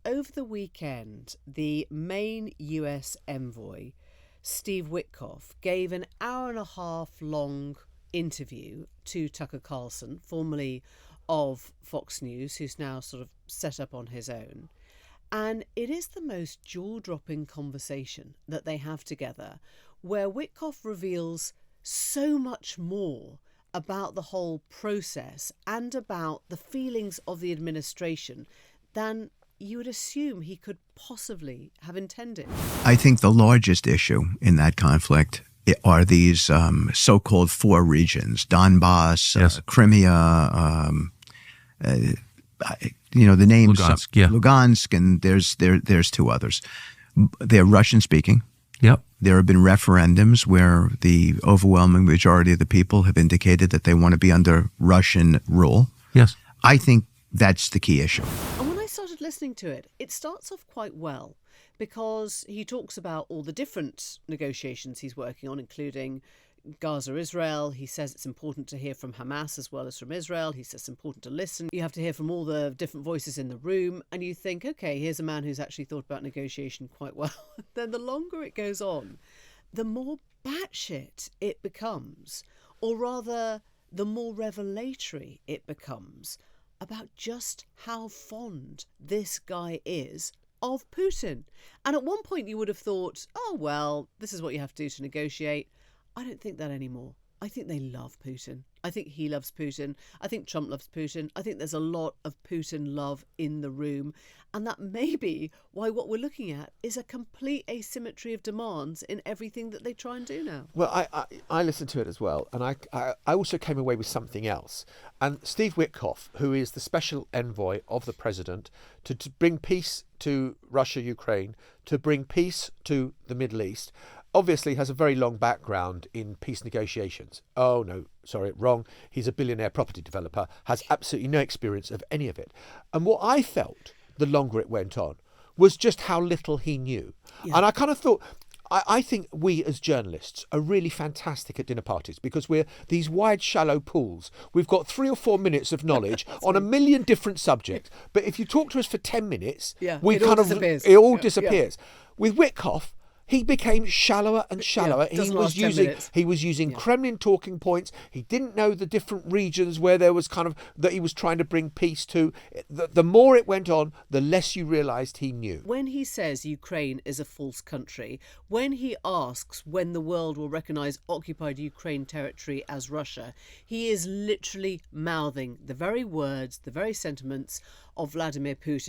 over the weekend, the main US envoy, Steve Witkoff, gave an hour-and-a-half long interview to Tucker Carlson, formerly of Fox News, who's now sort of set up on his own. And it is the most jaw-dropping conversation that they have together, where Witkoff reveals so much more about the whole process and about the feelings of the administration than you would assume he could possibly have intended. I think the largest issue in that conflict are these so-called four regions: Donbass, Yes. Crimea, the names Lugansk, yeah. Lugansk, and there's two others. They're Russian-speaking. Yep. There have been referendums where the overwhelming majority of the people have indicated that they want to be under Russian rule. Yes. I think that's the key issue. And when I started listening to it, it starts off quite well, because he talks about all the different negotiations he's working on, including Gaza-Israel. He says it's important to hear from Hamas as well as from Israel. He says it's important to listen. You have to hear from all the different voices in the room. And you think, okay, here's a man who's actually thought about negotiation quite well. Then the longer it goes on, the more batshit it becomes, or rather, the more revelatory it becomes about just how fond this guy is of Putin. And at one point you would have thought, oh, well, this is what you have to do to negotiate. I don't think that anymore. I think they love Putin. I think he loves Putin. I think Trump loves Putin. I think there's a lot of Putin love in the room. And that may be why what we're looking at is a complete asymmetry of demands in everything that they try and do now. Well, I listened to it as well, and I also came away with something else. And Steve Witkoff, who is the special envoy of the president to bring peace to Russia, Ukraine, to bring peace to the Middle East, obviously has a very long background in peace negotiations. Oh, no, sorry, wrong. He's a billionaire property developer, has absolutely no experience of any of it. And what I felt, the longer it went on, was just how little he knew. Yeah. And I kind of thought, I think we as journalists are really fantastic at dinner parties because we're these wide, shallow pools. We've got 3 or 4 minutes of knowledge on a million different subjects. But if you talk to us for 10 minutes, it all disappears. With Witkoff, he became shallower and shallower. Yeah, he was using Kremlin talking points. He didn't know the different regions where there was kind of that he was trying to bring peace to. The more it went on, the less you realised he knew. When he says Ukraine is a false country, when he asks when the world will recognise occupied Ukraine territory as Russia, he is literally mouthing the very words, the very sentiments of Vladimir Putin.